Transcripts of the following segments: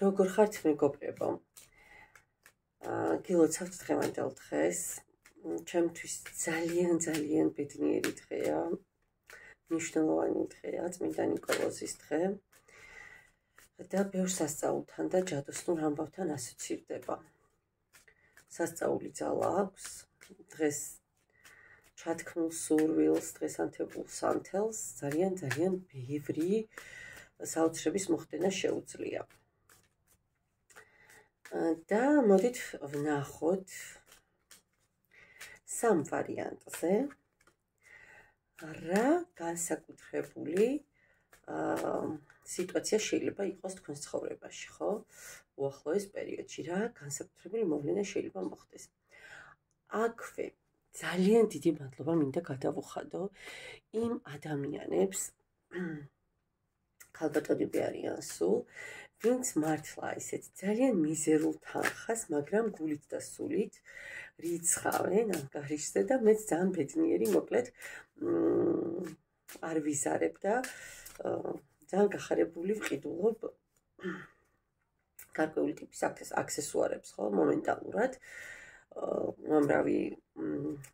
როგორ ხართ მეგობრებო? გილოცავთ დღევანდელ დღეს. ჩემთვის ძალიან ბედნიერი დღეა. მნიშვნელოვანი დღეა, წმინდა ნიკოლოზის დღე. და ბევრ სასწაულთან და ჯადოსნურ ამბავთან ასოცირდება. სასწაული ძალა აქვს, დღეს ჩათქმულ სურვილს, დღესანთებულ სანთელს ძალიან ბევრი საოცრების მოხდენა შეუძლია. და მოდით ვნახოთ სამ ვარიანტზე რა განსაკუთრებული სიტუაცია შეიძლება იყოს თქვენს ცხოვრებაში, ხო? უახლოეს პერიოდში რა განსაკუთრებული მოვლენა შეიძლება მოხდეს. აქვე ძალიან დიდი მადლობა მინდა გადავუხადო იმ ადამიანებს, ქალბატონები არიან სულ, ვინც მართლა ესეთ ძალიან მიზერულ თანხას, მაგრამ გულით და სულით რიცხავენ ამ გარიშზე და მეც ძალიან ბედნიერი, მოკლედ არ ვიზარებ და ძალიან გახარებული ვყიდულობ გარკვეული ტიპის აქსესუარებს, ხო, მომენტალურად. უამრავი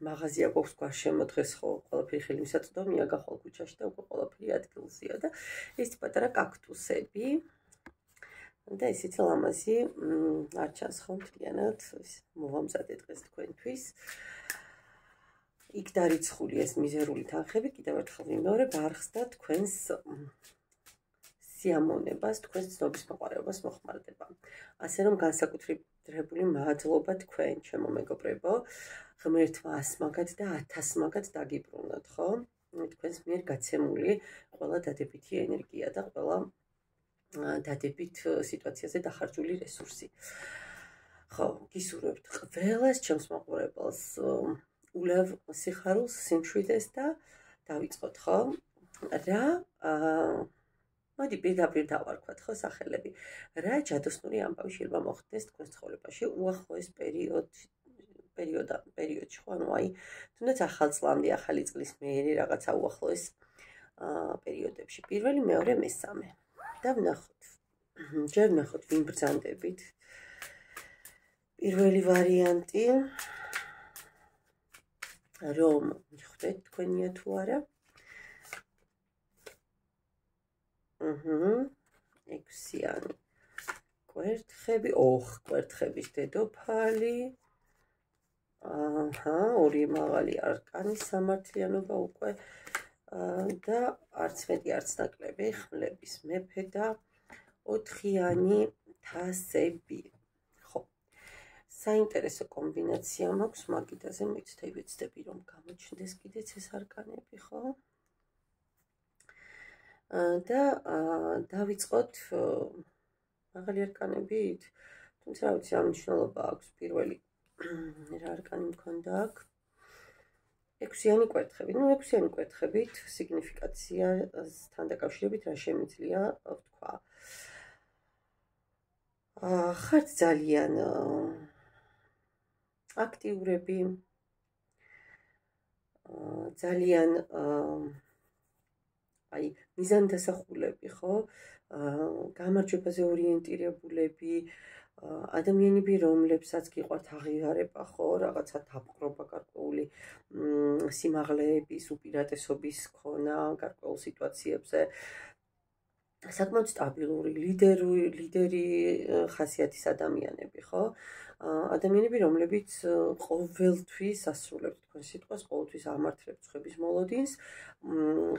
მაღაზია გვაქვს გარშემო დღეს, ხო, ყველაფერი ხელმისაწვდომია, გახვალ ქუჩაში და უკვე ყველაფერი ადგილზეა და ეს პატარა კაქტუსები და ესეთი ლამაზი არ ჩანს, ხო, მთლიანად მოვამზადე დღეს თქვენთვის. იქ დარიცხული ეს მიზერული თანხები, კიდევ ერთხელ ვიმეორებ, არ ხსდა თქვენს სიამოვნებას, თქვენს ცნობის მოყარებას მოხმარდება. ასე რომ განსაკუთრებული მადლობა თქვენ, ჩემო მეგობრებო, ღმერთმა 100 მაგად და 1000 მაგად დაგიბრუნოთ, ხო? თქვენს მიერ გაცემული ყველა დადებითი ენერგია და ყველა დადებით სიტუაციაზე დახარჯული რესურსი. ხო, გისურვებთ ყველას ჩემს მაყურებელს ულევ სიხარულს, სიმშვიდეს და დავიწყოთ, ხო? რა მოდი პირდაპირ დავარქვათ, ხო, სახელები. რა ჯადოსნური ამბავი შეიძლება მოხდეს თქვენს ცხოვრებაში უახლოეს პერიოდში, ხო, ანუ აი, თუნდაც ახალ წლამდე, ახალი წლის მერე რაღაცა უახლოეს პერიოდებში. პირველი, მეორე, მესამე. და ვნახოთ. ჯერ ვნახოთ, ვინ ბრძანდებით. პირველი ვარიანტი, რომ ხვდეთ თქვენია თუ არა. ექვსიანი კვერთხები, კვერთხების დედოფალი. ორი მაღალი არკანი, სამართლიანობა უკვე და არც მეტი, არც ნაკლები, ხმლების მეფე და 4-იანი თასები. ხო. საინტერესო კომბინაცია მაქვს მაგიდაზე, ვიცდები რომ გამოჩნდეს კიდეც ეს არკანები, ხო? და დავიწყოთ მაღალი არკანებით, თუმცა რა ვიცი, რა მნიშვნელობა აქვს პირველი რა არკანი მქონდა აქ. 6-იანი კვერთხები. ნუ 6-იანი კვერთხებით სიგნიფიკაციასთან დაკავშირებით რა შემიძლია ვთქვა. ხართ ძალიან აქტიურები, ძალიან აი, მიზანდასახულები, ხო? გამარჯვებაზე ორიენტირებულები, ადამიანები, რომლებსაც გიყვართ აღიარება, ხო, რაღაცა დაპყრობა გარკვეული სიმაღლეების, უპირატესობის ქონა გარკვეულ სიტუაციებზე. საკმაოდ სტაბილური, ლიდერი ხასიათის ადამიანები, ხო? ადამიანები, რომლებიც ყოველთვის ასრულებთ თქვენს სიტყვას, ყოველთვის ამართლებთ ცხების მოლოდინს.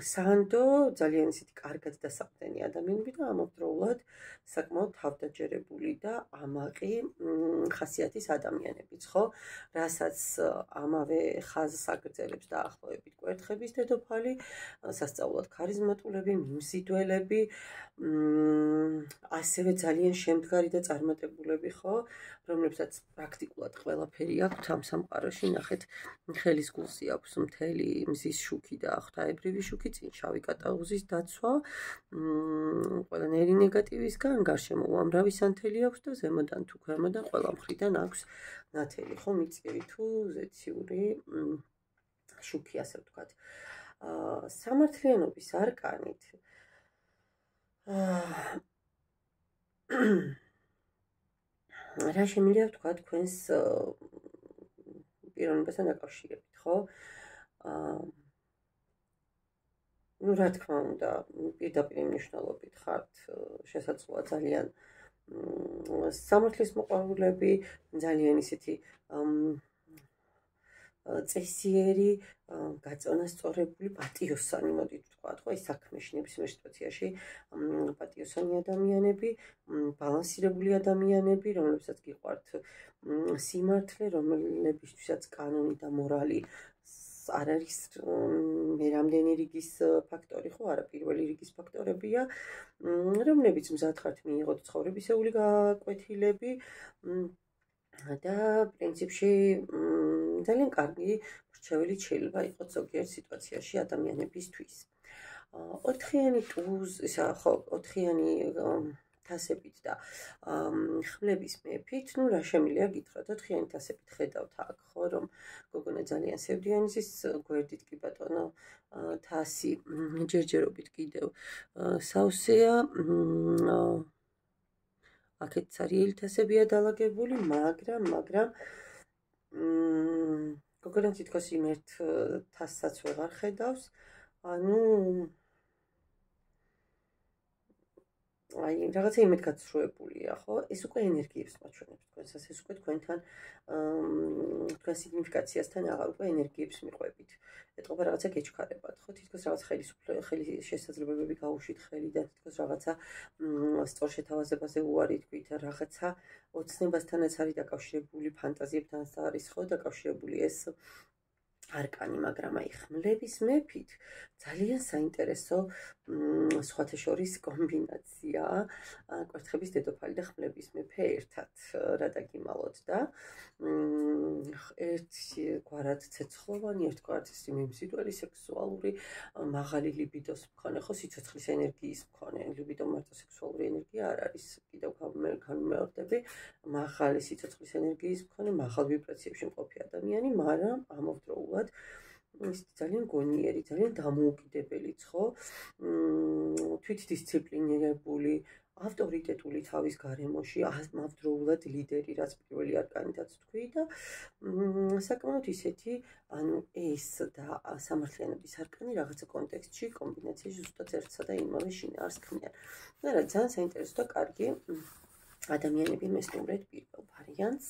სანდო ძალიან ისეთი კარგად დასაყრდენი ადამიანები და ამავდროულად საკმაოდ თავდაჯერებული და ამაყი ხასიათის ადამიანებიც, ხო? რასაც ამავე ხაზს აგრძელებს დაახლოებით კვერთხების დედოფალი, სასწაულად ქარიზმატულები, მიმზიდველები, ასევე ძალიან შემდგარი და წარმატებულები, ხო? რომლებსაც პრაქტიკულად ყველაფერი აქვთ ამ სამყაროში, ნახეთ, ხელის გულზე აქვს მთელი მზის შუქი და ღვთაებრივი შუქი, წინ შავი კატაუზის დაცვა, ყველანაირი ნეგატივისგან, გარშემო უამრავი სანთელი აქვს და ზემოდან თუ ქვემოდან ყველა მხრიდან აქვს ნათელი, ხო, მიწირი თუ ზეციური შუქი, ასე ვთქვათ. სამართლიანობის არკანით რა შემიძლია ვთქვა თქვენს პიროვნებასთან დაკავშირებით, ხო? ну, რა თქმა უნდა, პირდაპირ მნიშვნელობით ხართ შესაძლოა ძალიან სამართლის მოყვარულები, ძალიან ისეთი წესიერი, გაწონასწორებული, პატიოსანი, მოდით ვთქვათ, ხო, ის საქმეში ნებისმიერ სიტუაციაში პატიოსანი ადამიანები, ბალანსირებული ადამიანები, რომლებსაც გიყვართ სიმართლე, რომლებისთვისაც კანონი და მორალი არ არის მე რამდენი რიგის ფაქტორი, ხო, არა პირველი რიგის ფაქტორებია, რომლებიც მზად ხართ მიიღოთ ცხოვრებისეული გაკვეთილები და პრინციპში ძალიან კარგი რჩეველი შეიძლება იყოს ზოგიერთ სიტუაციაში ადამიანებისთვის. 4-იანი ტუზ, ხო, 4-იანი თასებით და ხმლების მეფით, ну, რა შემიძლია გითხრათ, 4-იანი თასებით ხედავთ აქ, ხო, რომ გოგონა ძალიან სევდიანიზის გვერდით კი ბატონო თასი ჯერჯერობით კიდევ სავსეა, აქეთ ცარიელი თასებია დალაგებული, მაგრამ გოგონა თითქოს იმ ერთ თასსაც ვეღარ ხედავს, ანუ აი რაღაცა იმედ გაცრუებულია, ხო? ეს უკვე ენერგიებს მაჩვენებს თქვენსას, ეს უკვე თქვენთან თქვენ სიგნიფიკაციასთან აღარ უკვე ენერგიებს მიყვებით. ეტყობა რაღაცა გეჩქარებათ, ხო? თითქოს რაღაც ხელი შესაძლებლობები გაუშვით ხელი და თითქოს რაღაცა სწორ შეთავაზებაზე უარი თქვით, რაღაცა ოცნებასთანაც არის დაკავშირებული, ფანტაზიებთანაც არის, ხო, დაკავშირებული ეს არკანი, მაგრამ აი ხმლების მეფით ძალიან საინტერესო სხვათა შორის კომბინაცია, კვერთხების დედოფალი და ხმლების მეფე ერთად რა დაგიმალოთ და ერთგვარად ცეცხლოვანი, ერთგვარად მიმზიდველი, სექსუალური, მაღალი ლიბიდოს მქონე, ხო, სიცოცხლის ენერგიის მქონე, ლიბიდო მარტო სექსუალური ენერგია არ არის, კიდევ განმეორდები, მაღალი სიცოცხლის ენერგიის მქონე, მაღალ ვიბრაციებში მყოფი ადამიანი, მაგრამ ამავდროულად ის ძალიან გონიერი, ძალიან დამოუკიდებელიც, ხო? თვითდისციპლინირებული, ავტორიტეტული თავის გარემოში, ამავდროულად ლიდერი, რაც პირველი არკანითაც თქვი და საკმაოდ ისეთი, ანუ ეს და სამართლიანობის არკანი რაღაცა კონტექსტში, კომბინაციაში ზუსტად ერთსა და იმავე შინაარსს ქმნიან. და რა ძალიან საინტერესო და კარგი ადამიანები მესტუმრეთ პირველ ვარიანტს.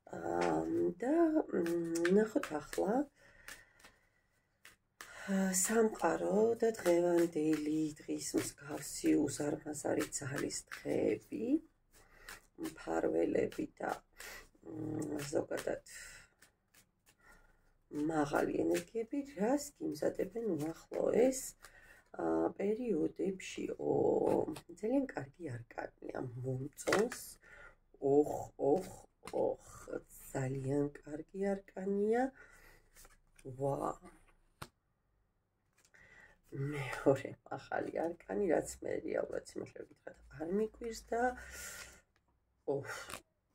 და ნახოთ ახლა სამყარო და დღევანდელი დღის მსგავსი უზარმაზარი ძალის დღეები, მფარველები და ზოგადად მაღალი ენერგიები, რას გიმზადებენ უახლოეს პერიოდებში. ძალიან კარგი არკანია, მომწონს, ძალიან კარგი არკანია. ვა მეორე ახალი არკანი, რაც მე რეალურად სიმართლე ვგითხრათ, არ მიკვირს და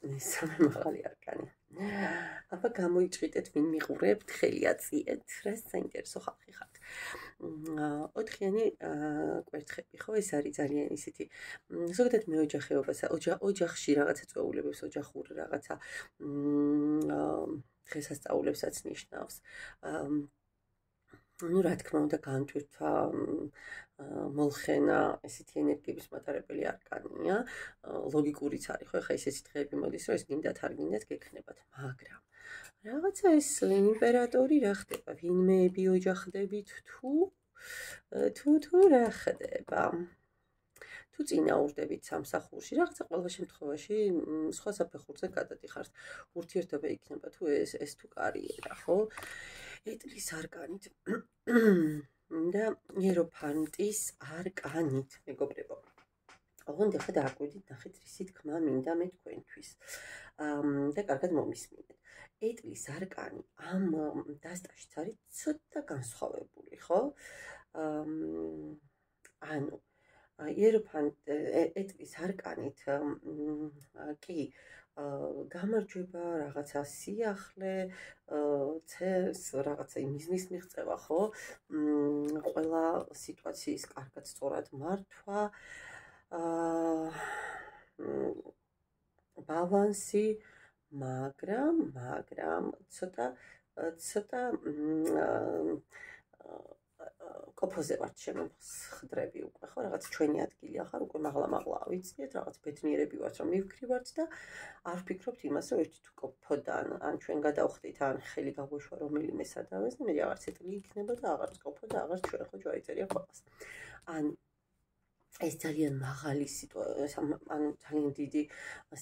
მესამე მაღალი არკანი. აბა გამოიჭრიდეთ, ვინ მიყურებთ, ხელი აწიეთ, რა საინტერესო ხალხი ხართ. 4-იანი კვერთხები, ხო, ეს არის ძალიან ისეთი, ზოგადად მეოჯახეობას, ოჯახში რაღაცა წვეულებებს, ოჯახურ რაღაცა დღესასწაულებსაც ნიშნავს. ну, რა თქმა უნდა, განჭვირთვა, молхена, ესეთი ენერგიების მატარებელი არკანია, ლოგიკურიც არის, ხო, ხა ესეთი დღეები მოდის, რომ ეს გინდათ არ გინდათ გექნებათ, მაგრამ რაღაცა ეს იმპერატორი რა ხდება, ვინმეები ოჯახდებით თუ რა ხდება. თუ წინაურდებით სამსახურში, რაღაცა ყველა შემთხვევაში სხვა საფეხურზე გადადიხართ. ურთიერთობა იქნება თუ ეს თუ კარიერა, ხო? ეტლის არკანით და იეროფანტის არკანით, მეგობრებო. ოღონდ ახლა დააკვირდით, ნახეთ რისი თქმა მინდა მე თქვენთვის. და კარგად მომისმინეთ. ეტლის არკანი ამ დასტაშიც არის ცოტა განსხვავებული, ხო? ანუ ეტლის არკანით კი გამარჯვება, რაღაცა სიახლე, რაღაცა მიზნის მიღწევა, ხო? ყველა სიტუაციის კარგად სწორად მართვა, ბალანსი, მაგრამ ცოტა კოფოზე ვართ შემოხდრები უკვე, ხო, რაღაც ჩვენი ადგილი ახარ, უკვე მაღლა ავიწიეთ, რაღაც ბედნიერები ვართ, რომ მივქრივართ და არ ვფიქრობთ იმას, რომ ერთი თუ კოფოდან, ან ჩვენ გადავხდით, ან ხელი გაგვეშვა რომელიმე სადავეს და მე რაღაც ეტლი იქნება და აღარ ვკოფო და აღარ ჩვენ ხო ჯვარიწერია ყველას. ან ეს ძალიან მაღალი სიტუაცია, ანუ ძალიან დიდი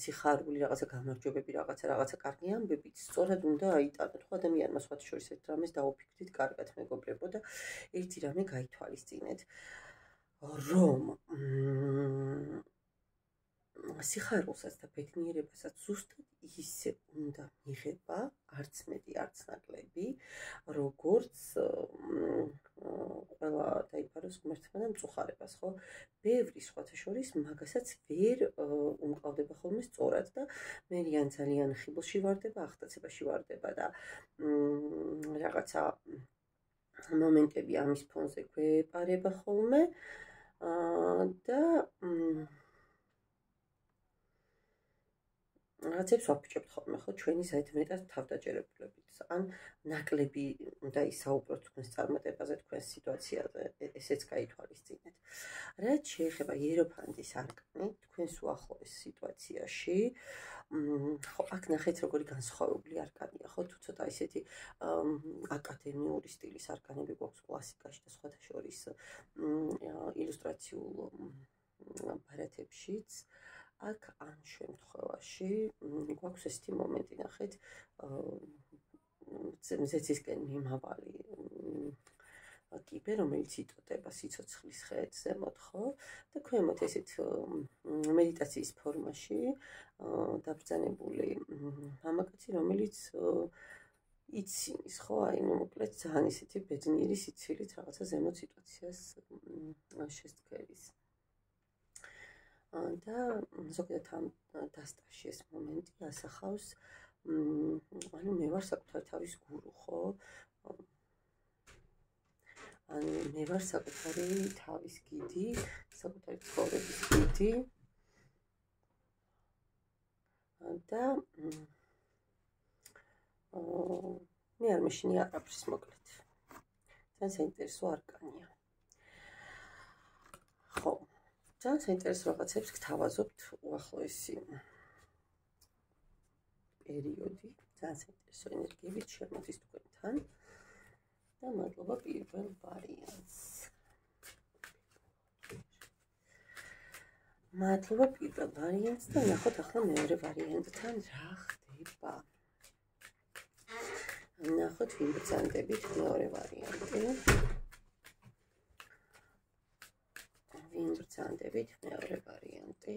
სიხარული, რაღაცა გამარჯვებები, რაღაცა კარგი ამბებით, სწორად უნდა აიტანოთ ხო ადამიანმა სხვათა შორის ერთ რამეს დაუფიქრდით კარგად მეგობრებო და ერთი რამე გაითვალისწინეთ, რომ სიხარულსაც და ბედნიერებასაც ზუსტად ისე უნდა მიღება, არც მეტი, არც ნაკლები, როგორც ყველა დაიფაროს ღმერთმა და მწუხარებას, ხო? ბევრი სხვათა შორის მაგასაც ვერ უმკლავდება ხოლმე სწორად და მერიან ძალიან ხიბლში ვარდება, აღტაცებაში ვარდება და რაღაცა მომენტები ამის ფონზე გვეპარება ხოლმე და რაღაცებს ვაფუჭებთ ხოლმე, ხო, ჩვენი საერთოდ თავდაჯერებულებით. ან ნაკლები უნდა ისაუბროთ თქვენს წარმატებაზე, თქვენს სიტუაციაზე, ესეც გაითვალისწინეთ. რაც შეეხება იეროფანტის არკანი, თქვენს უახლოეს სიტუაციაში, ხო, აქ ნახეთ როგორი განსხვავებული არკანია, ხო, თუ ცოტა ისეთი აკადემიური სტილის არკანები გვაქვს კლასიკაში და სხვათა შორის ილუსტრაციულ ბარათებშიც, აქ ამ შემთხვევაში გვაქვს ესეთი მომენტი, ნახეთ, მზეცისკენ მიმავალი კიბე, რომელიც იტოტება სიცოცხლის ხეეთ ზემოთ, ხო? და ქვემოთ ესეთ მედიტაციის ფორმაში დაბრძანებული მამაკაცი, რომელიც იცის, ხო, აი, მოკლედ ძალიან ისეთი ბედნიერი სიცილით რაღაცა ზემოთ სიტუაციას შესწქერის. და ზოგადად ამ დასტაში ეს მომენტი ასახავს, ანუ მე ვარ საკუთარ თავის გურუ, ხო? ანუ მე ვარ საკუთარი თავის გიდი, საკუთარი ცხოვრების გიდი და მე არ მეშინია არაფრის მოკლედ. ძალიან საინტერესო არკანია. ხო. ძალიან საინტერესო რაღაცებს გთავაზობთ უახლოესი პერიოდი, ძალიან საინტერესო ენერგიებით შემოდის თქვენთან და მადლობა პირველ ვარიანტს. მადლობა პირველ ვარიანტს და ნახოთ ახლა მეორე ვარიანტთან რა ხდება. ნახოთ ვინ ბრძანდებით მეორე ვარიანტი. ვინ ბრძანდებით მეორე ვარიანტი.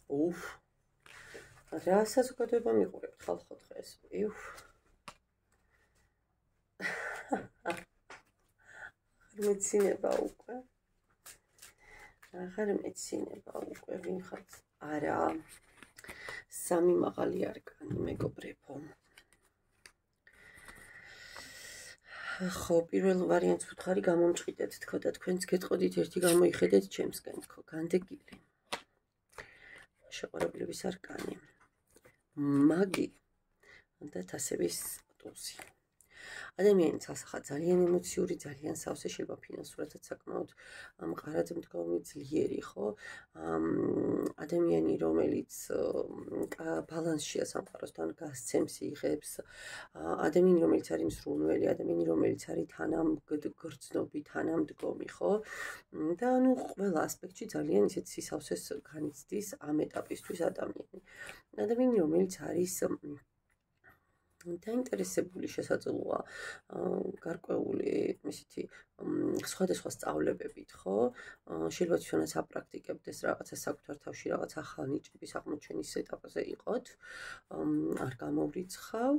უფ. რა საზოგადოება მიყურებთ ხალხო დღეს? უფ. მეცინება უკვე. აღარ მეცინება უკვე ვინ ხართ? არა. სამი მაღალი არკანი მეგობრებო. ხო, პირველ ვარიანტს ვუთხარი გამომჭიდეთ თქო და თქვენც გეტყოდით ერთი გამოიხედეთ ჩემსკენ თქო, განდეგილი. შეყვარებლების არკანი. მაგი და თასების ტუზი. ადამიანის ასახა ძალიან ემოციური, ძალიან სავსე, შეიძლება ფინანსურადაც საკმაოდ მყარად მდგომი, ძლიერი, ხო? ადამიანი, რომელიც ბალანსშია სამყაროსთან, გასცემს, იღებს, ადამიანი, რომელიც არის მსრუნველი, ადამიანი, რომელიც არის თანამგრძნობი, თანამდგომი, ხო? და ანუ ყველა ასპექტში ძალიან ისეთ სისავსეს განიცდის ამ ეტაპისთვის ადამიანი. ადამიანი, რომელიც არის დაინტერესებული შესაძლოა გარკვეული ისეთი სხვადასხვა სწავლებებით, ხო? შეიძლება ჩვენაც აპრაქტიკებდეს რაღაცა საკუთარ თავში, რაღაც ახალ ნიჭების აღმოჩენის ეტაპზე იყოთ, არ გამოვრიცხავ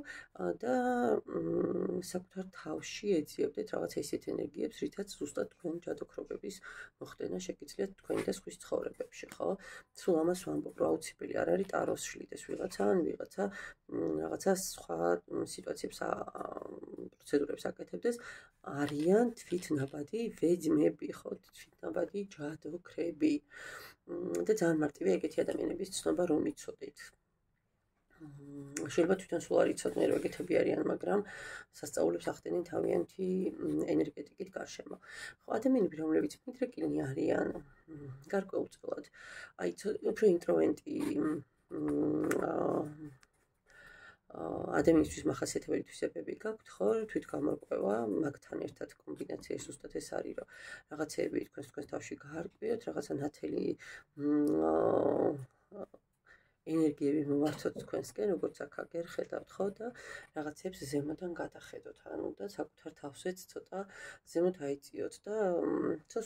და საკუთარ თავში ეძიებდეთ რაღაცა ისეთ ენერგიებს, რითაც ზუსტად თქვენ ჯადოქრობების მოხდენა შეგიძლიათ თქვენი და სხვის ცხოვრებებში, ხო? სულ ამას ვამბობ, რომ აუცილებელი არ არის ტაროს შლიდეს ვიღაცა ან ვიღაცა რაღაცა სხვა სიტუაციებს პროცედურებს აკეთებდეს, არიან თვითნაბადი ვეძმები, ხო, თვითნაბადი ჯადოქრები. და ძალიან მარტივია ეგეთი ადამიანების ცნობა რომ იცოდეთ. შეიძლება თვითონ სულ არ იცოდნენ რომ ეგეთები არიან, მაგრამ სასწაულებს ახდენენ თავიანთი ენერგეტიკით გარშემო. ხო, ადამიანები, რომლებიც მიდრეკილნი არიან, გარკვეულწილად, აი უფრო ინტროვერტი ადამიანისთვის მახასიათებელი თვისებები გაქვთ, ხო, თვითგამორკვევა, მაგთან ერთად კომბინაციაში ზუსტად ეს არის, რომ რაღაცეები თქვენს თავში გაარკვიოთ, რაღაცა ნათელი ენერგიები მოვართოთ თქვენსკენ, როგორც აქ აგერ ხედავთ, ხო, და რაღაცებს ზემოდან გადახედოთ, ანუ და საკუთარ თავზეც ცოტა ზემოთ აიწიოთ და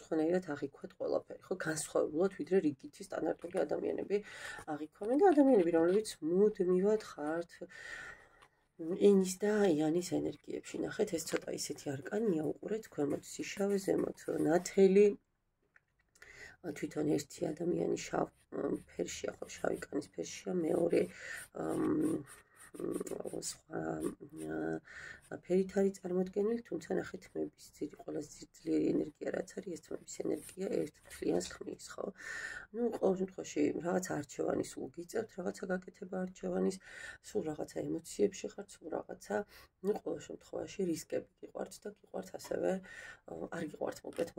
სხვანაირად აღიქვათ ყველაფერი, ხო, განსხვავებულად ვიდრე რიგითი სტანდარტული ადამიანები აღიქვამენ და ადამიანები, რომლებიც მუდმივად ხართ ენის და იანის ენერგიებში. ნახეთ, ეს ცოტა ისეთი არკანია, უყურეთ, ქვემოთ სიშავე, ზემოთ ნათელი. თვითონ ერთი ადამიანი შავ ფერშია, ხო, შავი კანის ფერშია, მეორე სხვა ფერით არის წარმოდგენილი, თუმცა ნახეთ, თმების ძირი, ყველაზე ძლიერი ენერგია რაც არის, ეს თმების ენერგია ერთ მთლიანს ქმნის, ხო? ნუ ყოველ შემთხვევაში რაღაცა არჩევანი სულ გიწევთ, რაღაცა გაკეთება არჩევანის, სულ რაღაცა ემოციებში ხართ, სულ რაღაცა, ნუ ყოველ შემთხვევაში რისკები გიყვართ და გიყვართ ასევე არ გიყვართ მოკლედ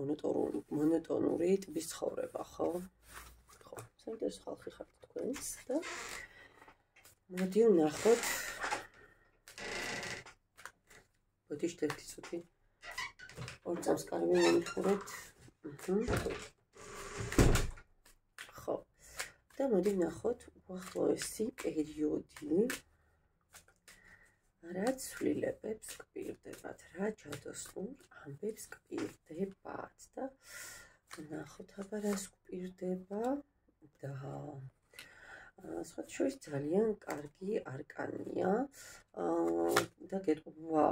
მონოტონური ტიპის ცხოვრება, ხო? ხო, საინტერესო ხალხი ხართ თქვენს და მოდი ვნახოთ. ბოდიშთ ერთი წუთი. ორ წამს კარგი მომიხურეთ. ხო. და მოდი ვნახოთ უახლოესი პერიოდი. რა ცვლილებებს გპირდებათ, რა ჯადოსნურ ამბებს გპირდებათ და ვნახოთ აბა რას გპირდება და სხვათა შორის ძალიან კარგი არკანია და გეტყვა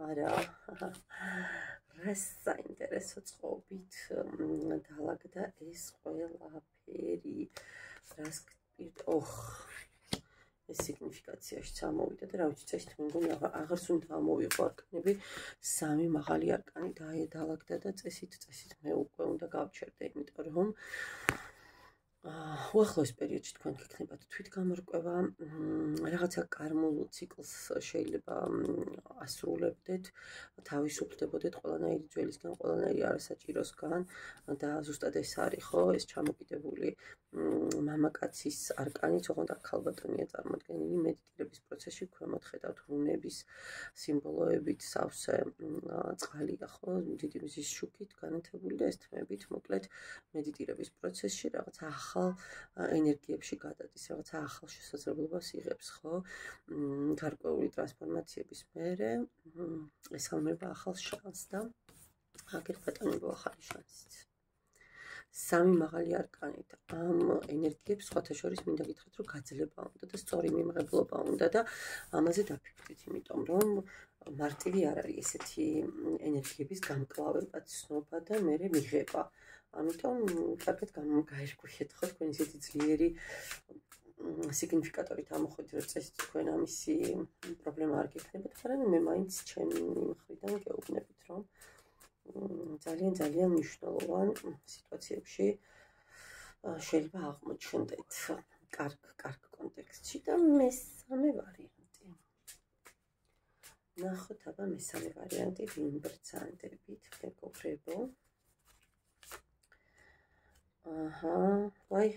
არა რა საინტერესო წყობით დაალაგდა ეს ყველაფერი რას გპირდება ეს სიგნიფიკაციაში წამოვიდა და რა ვიცი წესით მე მგონი აღარც უნდა ამოვიყო არკანები სამი მაღალი არკანი დაალაგდა და წესით მე უკვე უნდა გავჩერდე იმიტომ რომ უახლოეს პერიოდში თქვენ გექნებათ თვითგამორკვევა რაღაცა კარმულ ციკლს შეიძლება ასრულებდეთ თავისუფლდებოდეთ ყველანაირი ძველისგან ყველანაირი არასაჭიროსგან და ზუსტად ეს არის ხო ეს ჩამოკიდებული მამაკაცის არკანიც ოღონდ აქ ქალბატონია წარმოდგენილი მედიტირების პროცესში ქვემოთ ხედავთ რუნების სიმბოლოებით სავსე წყალია ხო დიდი მზის შუქით განათებული და ეს თმებით მოკლედ მედიტირების პროცესში რაღაცა ახალ ენერგიებში გადადის, რაღაცა ახალ შესაძლებლობას იღებს, ხო? გარკვეული ტრანსფორმაციების მერე ესალმება ახალ შანსს და აგერ ბატონებო ახალი შანსიც. სამი მაღალი არკანით ამ ენერგიებს სხვათა შორის მინდა გითხრათ, რომ გაძლება უნდა და სწორი მიმღებლობა უნდა და ამაზე დაფიქრდით, იმიტომ რომ მარტივი არ არის ესეთი ენერგიების გამკლავება, ცნობა და მერე მიღება. ამიტომ კარგად გაერკვიეთ ხო თქვენ ისეთი ძლიერი სიგნიფიკატორით ამოხვიდეთ რომ წესით თქვენ ამისი პრობლემა არ გექნებათ, მაგრამ მე მაინც ჩემი მხრიდან გეუბნებით რომ ძალიან მნიშვნელოვან სიტუაციებში შეიძლება აღმოჩნდეთ კარგ კონტექსტში და მესამე ვარიანტი. ნახოთ აბა მესამე ვარიანტი ვინ ბრძანდებით მეგობრებო. ვაი,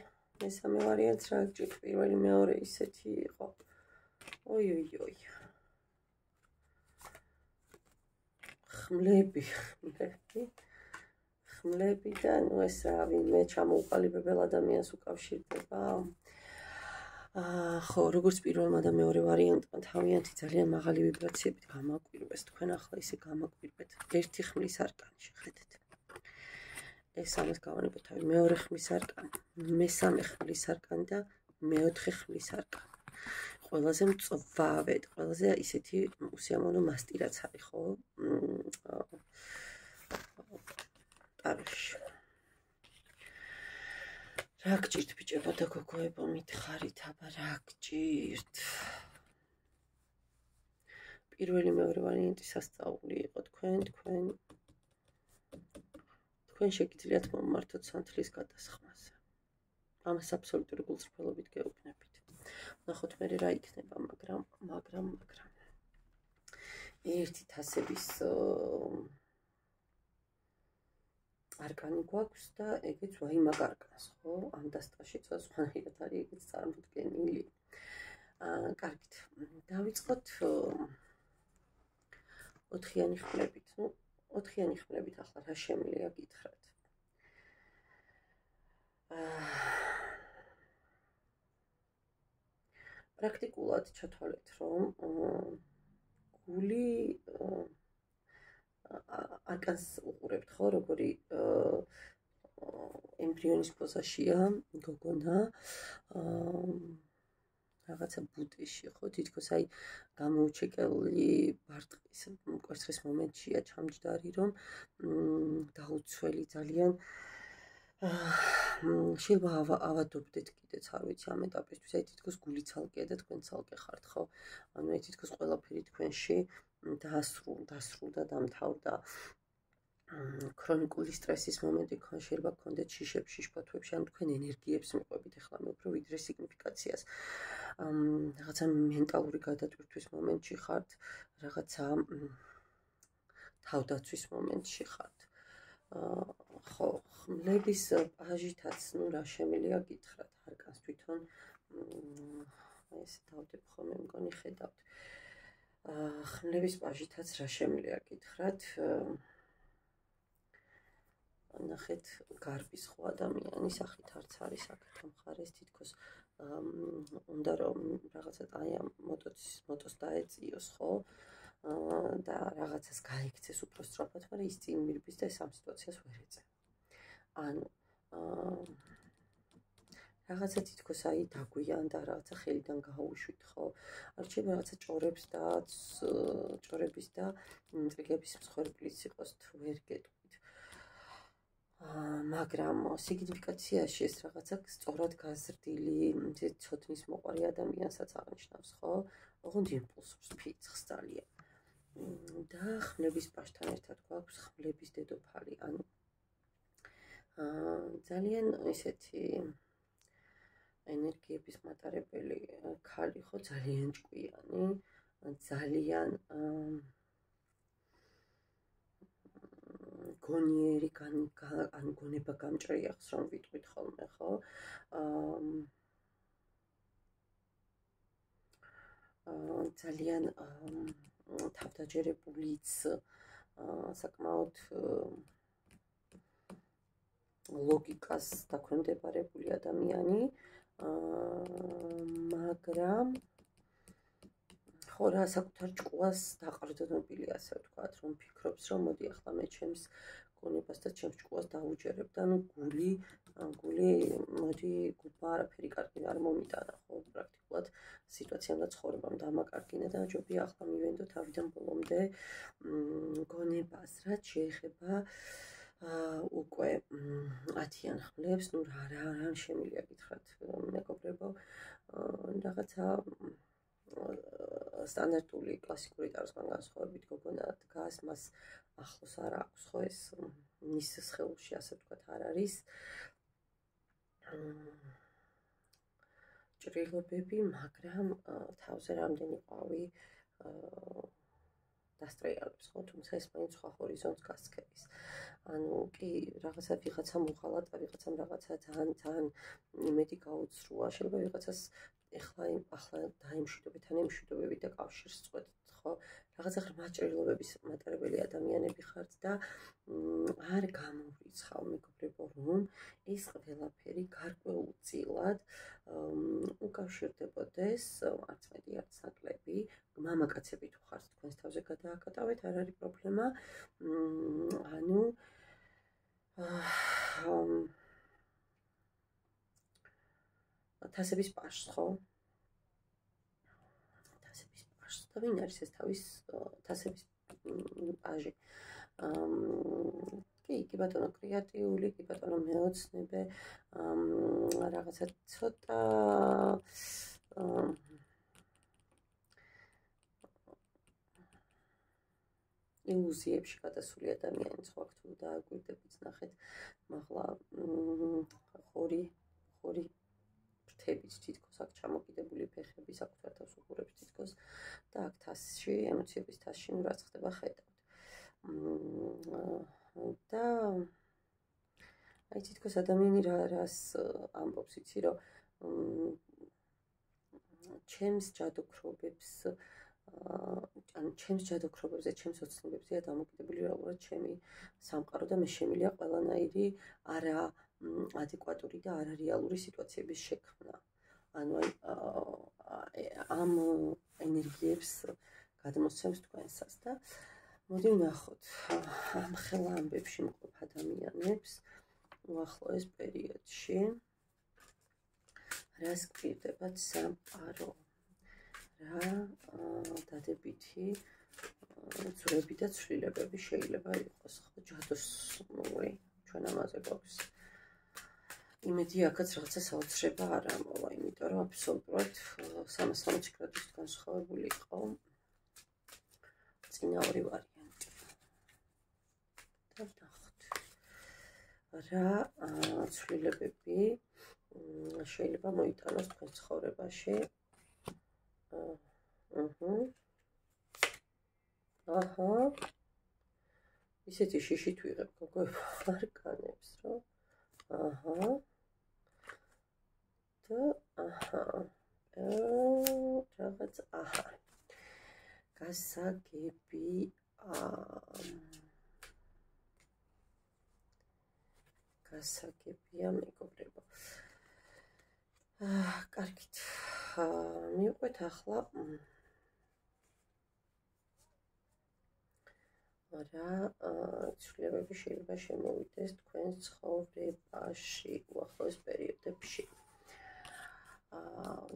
მესამე ვარიანტს რა გჭირთ, პირველი მეორე ისეთი იყო. ой. ხმლები და ნუ ეს რა ვინმე ჩამოუყალიბებელ ადამიანს უკავშირდება. ხო, როგორც პირველმა და მეორე ვარიანტმა თავიანთი ძალიან მაღალი ვიბრაციებით გამაკვირვეს, თქვენ ახლა ისე გამაკვირვეთ ერთი ხმლის არკანი შეხედეთ. ეს ამას გავანებოთ თავი მეორე ხმლის არკანი, მესამე ხმლის არკანი და მეოთხე ხმლის არკანი. ყველაზე მწვავედ, ყველაზე ისეთი უსიამოვნო მასტირაც არის, ხო? ტაროში. რა გჭირთ ბიჭებო და გოგოებო, მითხარით, აბა რა გჭირთ? პირველი მეორე ვარიანტი სასწაული იყო თქვენ შეგიძლიათ მომმართოთ სანთლის გადასხმაზე. ამას აბსოლუტური გულწრფელობით გეუბნებით. ნახოთ მე რა იქნება, მაგრამ ერთი თასების არკანი გვაქვს და ეგეც ვაიმაგ არკანს, ხო? ამ დასტაში სხვანაირად არის ეგეც წარმოდგენილი. კარგით, დავიწყოთ 4-იანი ხმლებით. ნუ 4-იანი ხმლებით ახლა რა შემიძლია გითხრათ? პრაქტიკულად ჩათვალეთ, რომ გული არკანს უყურებთ, ხო, როგორი ემბრიონის პოზაშია გოგონა, რაღაცა ბუდეში, ხო, თითქოს აი გამოუჩეკელი ბარტყის კვერცხის მომენტშია ჩამჯდარი, რომ დაუცველი ძალიან შეიძლება ავადობდეთ კიდეც, არ ვიცი, ამ ეტაპისთვის, აი თითქოს გული ცალკეა და თქვენ ცალკე ხართ, ხო? ანუ აი თითქოს ყველაფერი თქვენში დასრულდა, დამთავრდა. ქრონიკული სტრესის მომენტი შეიძლება გქონდეთ შიშებში, შფოთვებში, ან თქვენ ენერგიებს მიყვებით, ახლა მე უფრო ვიდრე სიგნიფიკაციას. რაღაცა მენტალური გადატვირთვის მომენტში ხართ, რაღაცა თავდაცვის მომენტში ხართ. ხო, ხმლების პაჟითაც, ნუ რა შემიძლია გითხრათ, არკანს თვითონ ესე დავდებ ხოლმე, მგონი ხედავთ. ხმლების პაჟითაც რა შემიძლია გითხრათ? ნახეთ, გარბის ხო ადამიანი სახით არც არის აქეთ მხარეს, თითქოს უნდა რომ რაღაცა აი ამ მოტოს დაეწიოს, ხო? და რაღაცას გაიქცეს უფრო სწრაფად, მაგრამ ის წინ მირბის და ეს ამ სიტუაციას ვერ ეწევა. ანუ რაღაცა თითქოს აი დაგვიან და რაღაცა ხელიდან გაუშვით, ხო? არჩევ რაღაცა ჭორების და წრიგების მსხვერპლის იყოს თუ ვერ გეტყვით. მაგრამ სიგნიფიკაციაში ეს რაღაცა სწორად გაზრდილი, ცოდნის მოყარი ადამიანსაც აღნიშნავს, ხო? ოღონდ იმპულსებს ფიცხს ძალიან. და ხმლების პაჟთან ერთად გვაქვს ხმლების დედოფალი, ანუ ძალიან ესეთი ენერგიების მატარებელი ქალი, ხო, ძალიან ჭკვიანი, ძალიან გონიერი, ან გონება გამჭრიახს რომ ვიტყვით ხოლმე, ხო? ძალიან თავდაჯერებულიც, საკმაოდ ლოგიკას დაქვემდებარებული ადამიანი, მაგრამ ხო რა, საკუთარ ჭკუას დაყრდნობილი, ასე ვთქვათ, რომ ფიქრობს, რომ მოდი ახლა მე ჩემს გონებას და ჩემს ჭკუას დავუჯერებ და ნუ გული მოდი გულმა არაფერი კარგი არ მომიტანა, ხო, პრაქტიკულად სიტუაციამ და ცხოვრებამ დამაკარგინა და ჯობია ახლა მივენდო თავიდან ბოლომდე გონებას, რაც შეეხება უკვე 10-იან ხმლებს, ნუ რა შემიძლია გითხრათ, მეგობრებო, რაღაცა სტანდარტული კლასიკური ტაროსგან განსხვავებით გოგონა დგას, მას ახლოს არ აქვს, ხო, ეს მის სხეულში, ასე ვთქვათ, არ არის ჭრილობები, მაგრამ თავზე რამდენი ყვავი დასტრიალებს, ხო, თუმცა ეს მაინც სხვა ჰორიზონტს გასცემის. ანუ კი, რაღაცა ვიღაცა მოღალატა, ვიღაცამ რაღაცა ძალიან იმედი გაუცრუა, შეიძლება ვიღაცას ახლა დაემშვიდობებთან ემშვიდობებით და კავშირს წყვეტთ, ხო? რაღაცა ღრმა ჭრილობების მატარებელი ადამიანები ხართ და არ გამოვრიცხავ, მეგობრებო, რომ ეს ყველაფერი გარკვეულწილად უკავშირდებოდეს, არც მეტი, არც ნაკლები, მამაკაცები თუ ხართ თქვენს თავზე გადააკატავეთ, არ არის პრობლემა. ანუ თასების პაჟს, ხო? თასების პაჟს და ვინ არის ეს თავის თასების პაჟი? კი ბატონო, კრეატიული, კი ბატონო, მეოცნებე, რაღაცა ცოტა ილუზიებში გადასული ადამიანის ხო აქ თუ დააკვირდებით ნახეთ მაღლა ხორი ფრთებით თითქოს აქ ჩამოკიდებული ფეხები საკუთარ თავს უყურებს თითქოს და აქ თასში ემოციების თასში ნუ რაც ხდება ხედავთ და აი თითქოს ადამიანი რას ამბობს იცი რომ ჩემს ჯადოქრობებს ან ჩემს ჯადოქრობებზე, ჩემს ოცნებებზეა დამოკიდებული რეალურად ჩემი სამყარო და მე შემიძლია ყველანაირი არა ადეკვატური და არარეალური სიტუაციების შექმნა. ანუ ამ ენერგიებს გადმოსცემს თქვენსაც და მოდი ვნახოთ ამ ხელა ამბებში მყოფ ადამიანებს უახლოეს პერიოდში რას გვირდებათ სამყარო რა დადებითი ძვრები და ცვლილებები შეიძლება იყოს ხო ჯადოსნური ჩვენ ამაზე გვაქვს იმედი აქაც რაღაცა საოცრება არ ამოვა იმიტომ რომ აბსოლუტურად 360 გრადუსით განსხვავებული იყო წინა ორი ვარიანტი და ვნახოთ რა ცვლილებები შეიძლება მოიტანოს თქვენ ცხოვრებაში აჰა ისეთი შიშით ვიღებ გოგოებო არკანებს რომ აჰა და აჰა რაღაც აჰა გასაგებია მეგობრებო კარგით მივყვეთ ახლა რა ცვლილებები შეიძლება შემოვიდეს თქვენს ცხოვრებაში უახლოეს პერიოდებში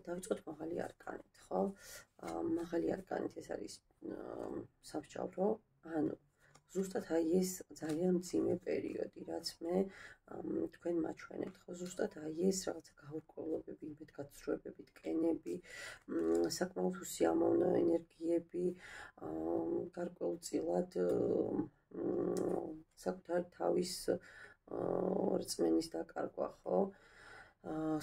დავიწყოთ მაღალი არკანით ხო მაღალი არკანით ეს არის სამსჯავრო ანუ ზუსტად აი ეს ძალიან მძიმე პერიოდი რაც მე თქვენ მაჩვენებთ ხო ზუსტად აი ეს რაღაცა გაურკვევლობები იმედგაცრუებები ტკენები საკმაოდ უსიამოვნო ენერგიები გარკვეულწილად საკუთარ თავის რწმენის დაკარგვა ხო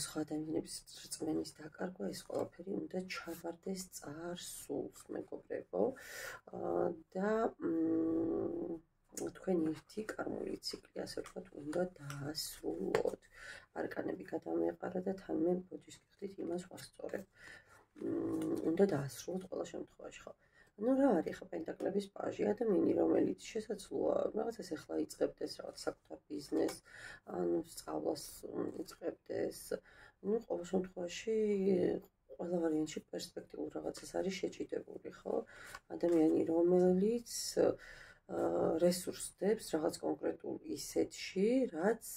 სხვა ადამიანების რწმენის დაკარგვა ეს ყველაფერი უნდა ჩავარდეს წარსულს მეგობრებო და თქვენი ერთი კარმული ციკლი ასე ვთქვათ უნდა დაასრულოთ არკანები გადამეყარა და თან მე ბოდიშს გიხდით იმას ვასწორებ უნდა დაასრულოთ ყველა შემთხვევაში ხო ну რა არის ხა პენტაკლების პაჟი ადამიანი რომელიც შესაძლოა რაღაცას ახლა იწყებდეს რაღაც საკუთარ ბიზნესს ანუ სწავლას იწყებდეს ну ყოველ შემთხვევაში ყველა ვარიანტში პერსპექტიულ რაღაცას არის შეჭიდებული ხო ადამიანი რომელიც რესურსებს რაღაც კონკრეტულ ისეთში რაც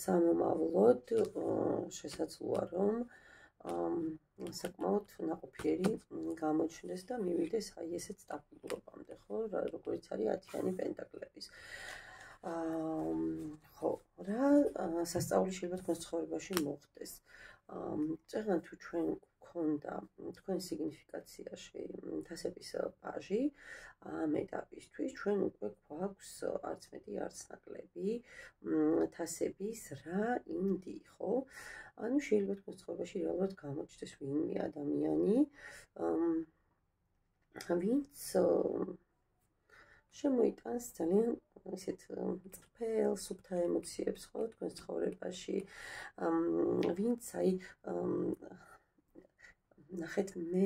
სამომავლოდ შესაძლოა რომ საკმაოდ ნაყოფიერი გამოჩნდეს და მივიდეს აი ესეთ სტაბილურობამდე ხო როგორც არის 10-იანი პენტაკლების ხო რა სასწაული შეიძლება თქვენს ცხოვრებაში მოხდეს წეგან თუ ჩვენ გქონდა თქვენ სიგნიფიკაციაში თასების პაჟი ამ ეტაპისთვის ჩვენ უკვე გვაქვს არც მეტი არც ნაკლები თასების რა ინდი ხო ანუ შეიძლება თქვენ ცხოვრებაში რეალურად გამოჩნდეს ვინმე ადამიანი ვინც შემოიტანს ძალიან ისეთ წრფელ სუფთა ემოციებს ხო თქვენ ცხოვრებაში ვინც აი ნახეთ მე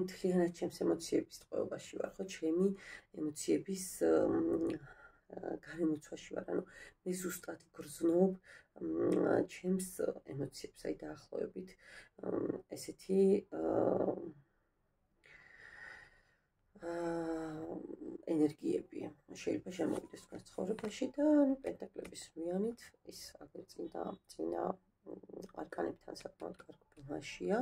მთლიანად ჩემს ემოციების ტყვეობაში ვარ ხო ჩემი ემოციების გარემოცვაში ვარ ანუ მე ზუსტად გრძნობ ჩემს ემოციებს აი დაახლოებით ესეთი ენერგიები შეიძლება შემოვიდეს თქვენ ცხოვრებაში და ანუ პენტაკლების მიანით ის აგერ წინა არკანებთან საკმაოდ კარგი ბალანსია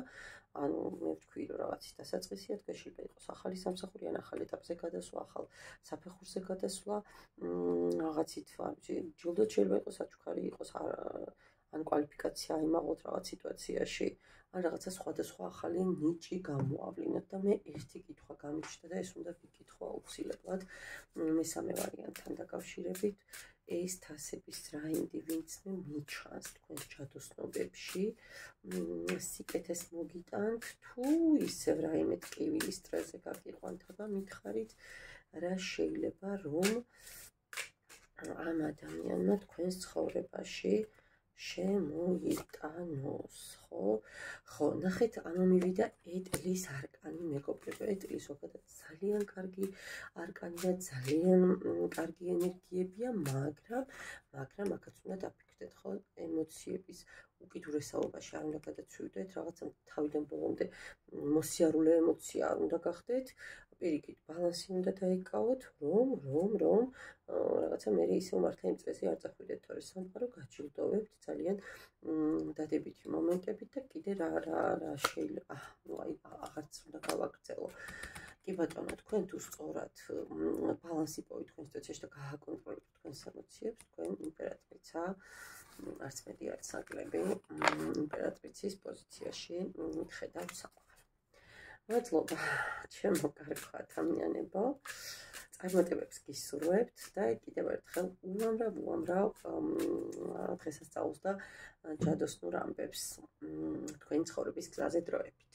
ანუ მე ვთქვი რომ რაღაცის დასაწყისია თქვენ შეიძლება იყოს ახალი სამსახური ან ახალ ეტაპზე გადასვლა ახალ საფეხურზე გადასვლა რაღაცით ჯილდოდ შეიძლება იყოს საჩუქარი იყოს ან კვალიფიკაცია აიმაღლოთ რაღაც სიტუაციაში, ან რაღაცა სხვადასხვა ახალი ნიჭი გამოავლინოთ და მე ერთი კითხვა გამიჩნდა და ეს უნდა ვიკითხო აუცილებლად მესამე ვარიანტთან დაკავშირებით. ეს თასების რაინდი, ვინც მე მიჩანს თქვენს ჯადოსნობებში, სიკეთეს მოგიტანთ თუ ისევ რაიმე ტკივილის სტრესზე გაგიყვანთ და მითხარით, რა შეიძლება რომ ამ ადამიანმა თქვენს ცხოვრებაში შემოიტანოს, ხო, ნახეთ, ანუ მივიდა ეტლის არკანი, მეგობრებო, ეტლის ზოგადად ძალიან კარგი არკანი და ძალიან კარგი ენერგიებია, მაგრამ აქაც უნდა დაფიქრდეთ, ხო, ემოციების უკიდურესაობაში არ უნდა გადაცვიდეთ, რაღაცა თავიდან ბოლომდე მოსიარულე ემოცია არ უნდა გახდეთ, პირიქით, ბალანსი უნდა დაიკავოთ, რომ რაღაცა მე ისევ მართლა იმ წესზე არ წახვიდეთ, თორე სამყარო გაჯილდოვებთ ძალიან დადებითი მომენტებით და კიდე რა შეიძლება, აღარც უნდა გავაგრძელო. კი ბატონო, თქვენ თუ სწორად ბალანსი პოვით თქვენ სიტუაციაში და გააკონტროლებთ თქვენს ემოციებს, თქვენ იმპერატრიცა, არც მეტი არც ნაკლები, იმპერატრიცის პოზიციაში ხედავთ სამყარო. მადლობა, ჩემო კარგო ადამიანებო. წარმატებებს გისურვებთ და კიდევ ერთხელ უამრავ დღესასწაულს და ჯადოსნურ ამბებს თქვენი ცხოვრების გზაზე დროებით.